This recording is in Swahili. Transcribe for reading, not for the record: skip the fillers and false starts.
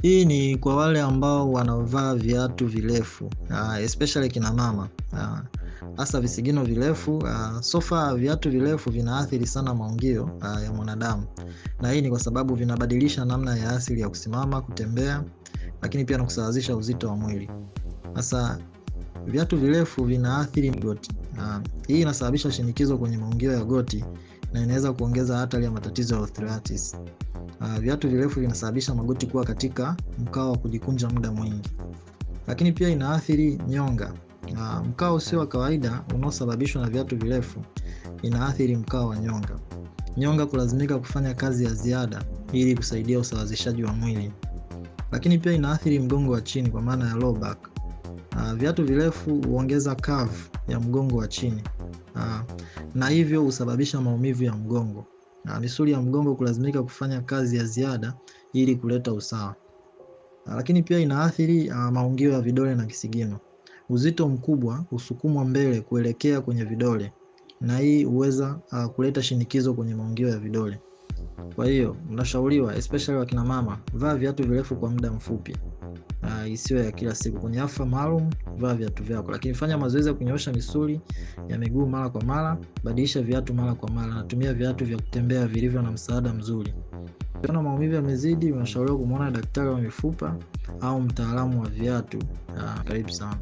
Hii ni kwa wale ambao wanavaa viatu virefu, especially kina mama, hasa visigino virefu. So far viatu virefu vinaathiri sana maungio ya mwanadamu, na hii ni kwa sababu vinabadilisha namna ya asili ya kusimama, kutembea, lakini pia na kusawazisha uzito wa mwili. Sasa viatu virefu vinaathiri goti. Hii inasababisha shinikizo kwenye maungio ya goti na inaweza kuongeza hatari ya matatizo ya arthritis. Viatu virefu vinasababisha magoti kuwa katika mkao wa kujikunja muda mwingi. Lakini pia inaathiri nyonga. Mkao usio wa kawaida unaosababishwa na viatu virefu inaathiri mkao wa nyonga. Nyonga kulazimika kufanya kazi ya ziada ili kusaidia usawazishaji wa mwili. Lakini pia inaathiri mgongo wa chini kwa maana ya low back. Viatu virefu huongeza curve ya mgongo wa chini, na hivyo husababisha maumivu ya mgongo. Misuli ya mgongo kulazimika kufanya kazi ya ziada ili kuleta usawa. Lakini pia inaathiri maungio ya vidole na kisigino. Uzito mkubwa husukumwa mbele kuelekea kwenye vidole, na hii huweza kuleta shinikizo kwenye maungio ya vidole. Kwa hiyo mnashauriwa, especially wakina mama, vaa viatu virefu kwa muda mfupi, isiwe ya kila siku. Kwenye hafla maalum vaa viatu vyako, lakini fanya mazoezi ya kunyoosha misuli ya miguu mara kwa mara, badilisha viatu mara kwa mara, natumia viatu vya kutembea vilivyo na msaada mzuri. Ukiona maumivu yamezidi, unashauriwa kumwona daktari wa mifupa au mtaalamu wa viatu. Karibu sana.